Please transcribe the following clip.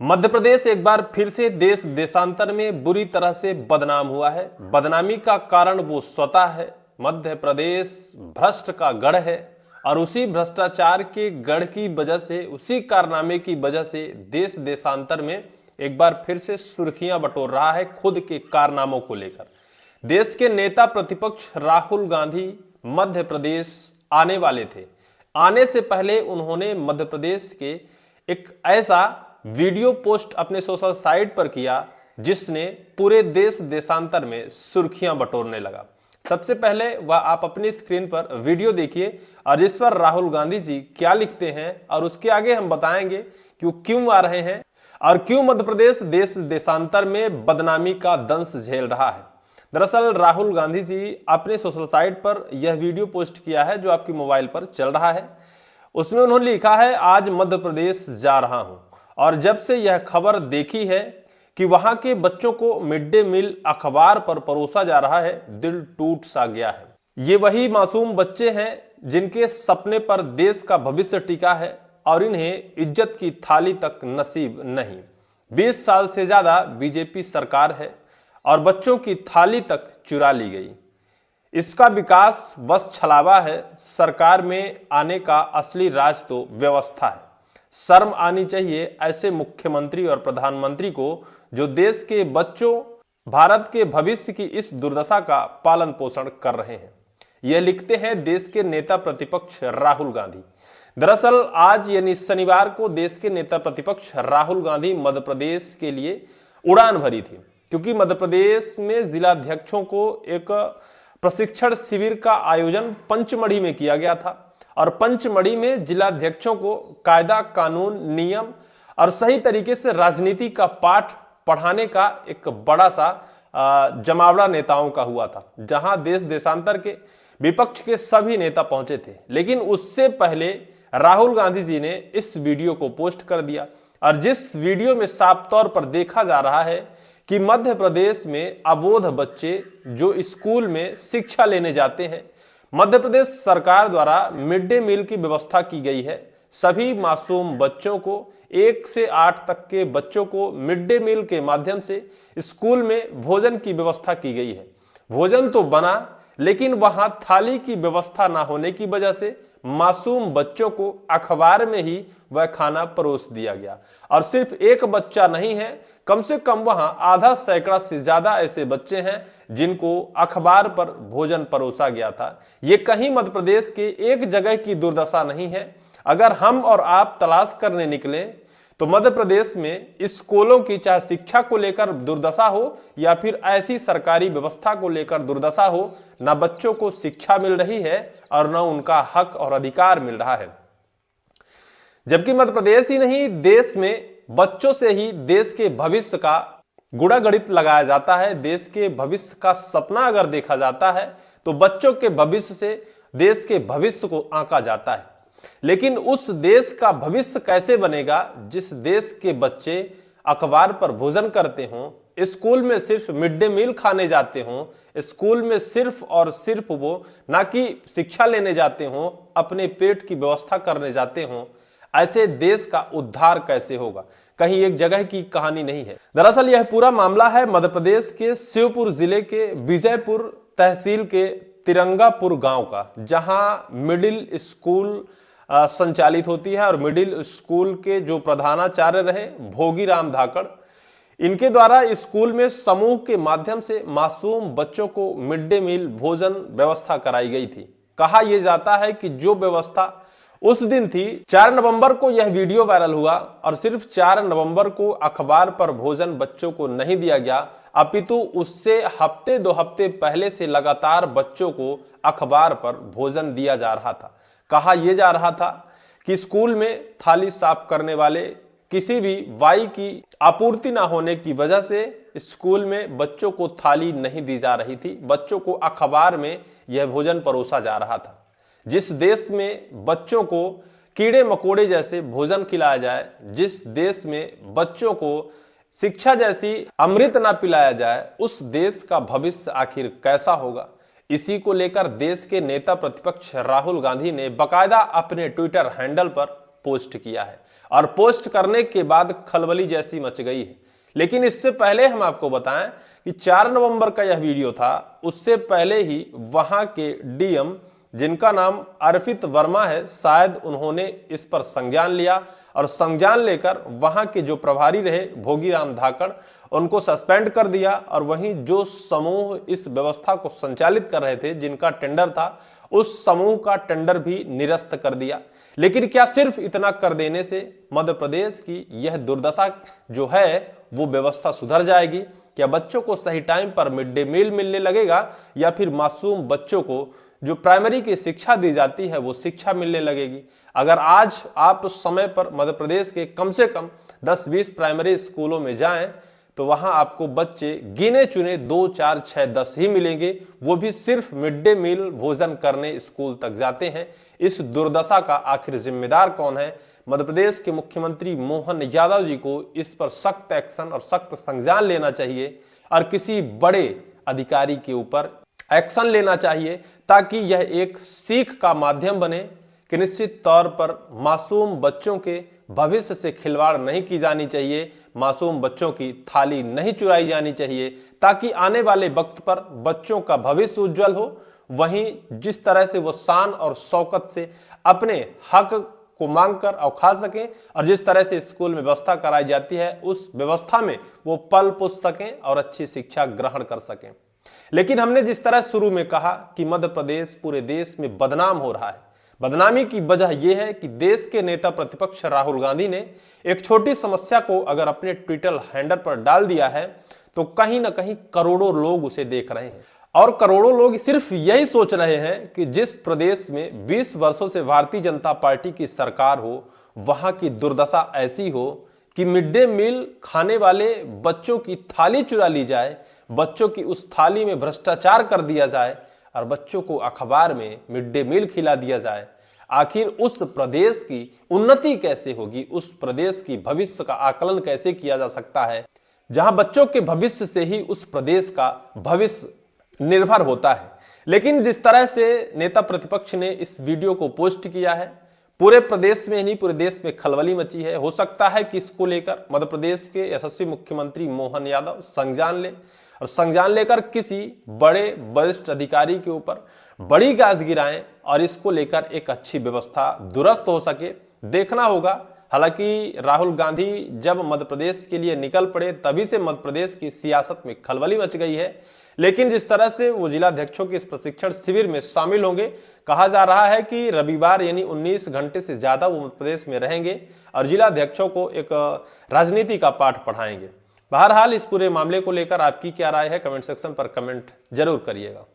मध्य प्रदेश एक बार फिर से देश देशांतर में बुरी तरह से बदनाम हुआ है। बदनामी का कारण वो स्वतः है। मध्य प्रदेश भ्रष्ट का गढ़ है और उसी भ्रष्टाचार के गढ़ की वजह से, उसी कारनामे की वजह से देश देशांतर में एक बार फिर से सुर्खियां बटोर रहा है खुद के कारनामों को लेकर। देश के नेता प्रतिपक्ष राहुल गांधी मध्य प्रदेश आने वाले थे। आने से पहले उन्होंने मध्य प्रदेश के एक ऐसा वीडियो पोस्ट अपने सोशल साइट पर किया जिसने पूरे देश देशांतर में सुर्खियां बटोरने लगा। सबसे पहले वह आप अपनी स्क्रीन पर वीडियो देखिए और जिस पर राहुल गांधी जी क्या लिखते हैं और उसके आगे हम बताएंगे कि वो क्यों आ रहे हैं और क्यों मध्य प्रदेश देश देशांतर में बदनामी का दंश झेल रहा है। दरअसल राहुल गांधी जी अपने सोशल साइट पर यह वीडियो पोस्ट किया है जो आपके मोबाइल पर चल रहा है। उसमें उन्होंने लिखा है, आज मध्य प्रदेश जा रहा हूं और जब से यह खबर देखी है कि वहां के बच्चों को मिड डे मील अखबार पर परोसा जा रहा है, दिल टूट सा गया है। ये वही मासूम बच्चे हैं जिनके सपने पर देश का भविष्य टिका है और इन्हें इज्जत की थाली तक नसीब नहीं। 20 साल से ज्यादा बीजेपी सरकार है और बच्चों की थाली तक चुरा ली गई। इसका विकास बस छलावा है। सरकार में आने का असली राज तो व्यवस्था है। शर्म आनी चाहिए ऐसे मुख्यमंत्री और प्रधानमंत्री को जो देश के बच्चों, भारत के भविष्य की इस दुर्दशा का पालन पोषण कर रहे हैं। यह लिखते हैं देश के नेता प्रतिपक्ष राहुल गांधी। दरअसल आज यानी शनिवार को देश के नेता प्रतिपक्ष राहुल गांधी मध्य प्रदेश के लिए उड़ान भरी थी, क्योंकि मध्य प्रदेश में जिलाध्यक्षों को एक प्रशिक्षण शिविर का आयोजन पंचमढ़ी में किया गया था और पंचमढ़ी में जिलाध्यक्षों को कायदा, कानून, नियम और सही तरीके से राजनीति का पाठ पढ़ाने का एक बड़ा सा जमावड़ा नेताओं का हुआ था, जहां देश देशांतर के विपक्ष के सभी नेता पहुंचे थे। लेकिन उससे पहले राहुल गांधी जी ने इस वीडियो को पोस्ट कर दिया और जिस वीडियो में साफ तौर पर देखा जा रहा है कि मध्य प्रदेश में अबोध बच्चे जो स्कूल में शिक्षा लेने जाते हैं, मध्य प्रदेश सरकार द्वारा मिड डे मील की व्यवस्था की गई है। सभी मासूम बच्चों को 1 से 8 तक के बच्चों को मिड डे मील के माध्यम से स्कूल में भोजन की व्यवस्था की गई है। भोजन तो बना, लेकिन वहां थाली की व्यवस्था ना होने की वजह से मासूम बच्चों को अखबार में ही वह खाना परोस दिया गया। और सिर्फ एक बच्चा नहीं है, कम से कम वहां आधा सैकड़ा से ज्यादा ऐसे बच्चे हैं जिनको अखबार पर भोजन परोसा गया था। ये कहीं मध्य प्रदेश के एक जगह की दुर्दशा नहीं है। अगर हम और आप तलाश करने निकलें तो मध्य प्रदेश में स्कूलों की चाहे शिक्षा को लेकर दुर्दशा हो या फिर ऐसी सरकारी व्यवस्था को लेकर दुर्दशा हो, ना बच्चों को शिक्षा मिल रही है और ना उनका हक और अधिकार मिल रहा है। जबकि मध्य प्रदेश ही नहीं, देश में बच्चों से ही देश के भविष्य का गुणा गणित लगाया जाता है। देश के भविष्य का सपना अगर देखा जाता है तो बच्चों के भविष्य से देश के भविष्य को आंका जाता है। लेकिन उस देश का भविष्य कैसे बनेगा जिस देश के बच्चे अखबार पर भोजन करते हों, स्कूल में सिर्फ मिड डे मील खाने जाते हों, स्कूल में सिर्फ और सिर्फ वो ना कि शिक्षा लेने जाते हों, अपने पेट की व्यवस्था करने जाते हों, ऐसे देश का उद्धार कैसे होगा? कहीं एक जगह की कहानी नहीं है। दरअसल यह पूरा मामला है मध्य प्रदेश के शिवपुर जिले के विजयपुर तहसील के तिरंगापुर गांव का, जहां मिडिल स्कूल संचालित होती है और मिडिल स्कूल के जो प्रधानाचार्य रहे भोगी राम धाकड़, इनके द्वारा स्कूल में समूह के माध्यम से मासूम बच्चों को मिड डे मील भोजन व्यवस्था कराई गई थी। कहा यह जाता है कि जो व्यवस्था उस दिन थी, 4 नवंबर को यह वीडियो वायरल हुआ और सिर्फ 4 नवंबर को अखबार पर भोजन बच्चों को नहीं दिया गया, अपितु उससे हफ्ते 2 हफ्ते पहले से लगातार बच्चों को अखबार पर भोजन दिया जा रहा था। कहा यह जा रहा था कि स्कूल में थाली साफ करने वाले किसी भी वाई की आपूर्ति ना होने की वजह से स्कूल में बच्चों को थाली नहीं दी जा रही थी, बच्चों को अखबार में यह भोजन परोसा जा रहा था। जिस देश में बच्चों को कीड़े मकोड़े जैसे भोजन खिलाया जाए, जिस देश में बच्चों को शिक्षा जैसी अमृत ना पिलाया जाए, उस देश का भविष्य आखिर कैसा होगा? इसी को लेकर देश के नेता प्रतिपक्ष राहुल गांधी ने बकायदा अपने ट्विटर हैंडल पर पोस्ट किया है और पोस्ट करने के बाद खलबली जैसी मच गई है। लेकिन इससे पहले हम आपको बताएं कि 4 नवंबर का यह वीडियो था, उससे पहले ही वहां के डीएम जिनका नाम अर्पित वर्मा है, शायद उन्होंने इस पर संज्ञान लिया और संज्ञान लेकर वहां के जो प्रभारी रहे भोगीराम धाकड़, उनको सस्पेंड कर दिया। और वहीं जो समूह इस व्यवस्था को संचालित कर रहे थे, जिनका टेंडर था, उस समूह का टेंडर भी निरस्त कर दिया। लेकिन क्या सिर्फ इतना कर देने से मध्य प्रदेश की यह दुर्दशा जो है वो व्यवस्था सुधर जाएगी? क्या बच्चों को सही टाइम पर मिड डे मील मिलने लगेगा, या फिर मासूम बच्चों को जो प्राइमरी की शिक्षा दी जाती है वो शिक्षा मिलने लगेगी? अगर आज आप समय पर मध्य प्रदेश के कम से कम 10-20 प्राइमरी स्कूलों में जाएं तो वहां आपको बच्चे गिने चुने 2, 4, 6, 10 ही मिलेंगे, वो भी सिर्फ मिड डे मील भोजन करने स्कूल तक जाते हैं। इस दुर्दशा का आखिर जिम्मेदार कौन है? मध्य प्रदेश के मुख्यमंत्री मोहन यादव जी को इस पर सख्त एक्शन और सख्त संज्ञान लेना चाहिए और किसी बड़े अधिकारी के ऊपर एक्शन लेना चाहिए, ताकि यह एक सीख का माध्यम बने कि निश्चित तौर पर मासूम बच्चों के भविष्य से खिलवाड़ नहीं की जानी चाहिए, मासूम बच्चों की थाली नहीं चुराई जानी चाहिए, ताकि आने वाले वक्त पर बच्चों का भविष्य उज्जवल हो। वहीं जिस तरह से वो शान और शौकत से अपने हक को मांगकर और खा सकें, और जिस तरह से स्कूल में व्यवस्था कराई जाती है उस व्यवस्था में वो पल पुस सकें और अच्छी शिक्षा ग्रहण कर सकें। लेकिन हमने जिस तरह शुरू में कहा कि मध्य प्रदेश पूरे देश में बदनाम हो रहा है, बदनामी की वजह यह है कि देश के नेता प्रतिपक्ष राहुल गांधी ने एक छोटी समस्या को अगर अपने ट्विटर हैंडल पर डाल दिया है तो कहीं ना कहीं करोड़ों लोग उसे देख रहे हैं, और करोड़ों लोग सिर्फ यही सोच रहे हैं कि जिस प्रदेश में 20 वर्षों से भारतीय जनता पार्टी की सरकार हो, वहां की दुर्दशा ऐसी हो कि मिड डे मील खाने वाले बच्चों की थाली चुरा ली जाए, बच्चों की उस थाली में भ्रष्टाचार कर दिया जाए और बच्चों को अखबार में मिड डे मील खिला दिया जाए। आखिर उस प्रदेश की उन्नति कैसे होगी? उस प्रदेश की भविष्य का आकलन कैसे किया जा सकता है, जहां बच्चों के भविष्य से ही उस प्रदेश का भविष्य निर्भर होता है। लेकिन जिस तरह से नेता प्रतिपक्ष ने इस वीडियो को पोस्ट किया है, पूरे प्रदेश में नहीं पूरे देश में खलबली मची है। हो सकता है कि इसको लेकर मध्य प्रदेश के यशस्वी मुख्यमंत्री मोहन यादव संज्ञान ले और संज्ञान लेकर किसी बड़े वरिष्ठ अधिकारी के ऊपर बड़ी गाज गिराएं और इसको लेकर एक अच्छी व्यवस्था दुरुस्त हो सके, देखना होगा। हालांकि राहुल गांधी जब मध्य प्रदेश के लिए निकल पड़े तभी से मध्य प्रदेश की सियासत में खलबली मच गई है। लेकिन जिस तरह से वो जिलाध्यक्षों के इस प्रशिक्षण शिविर में शामिल होंगे, कहा जा रहा है कि रविवार यानी 19 घंटे से ज्यादा वो मध्य प्रदेश में रहेंगे और जिलाध्यक्षों को एक राजनीति का पाठ पढ़ाएंगे। बहरहाल इस पूरे मामले को लेकर आपकी क्या राय है, कमेंट सेक्शन पर कमेंट जरूर करिएगा।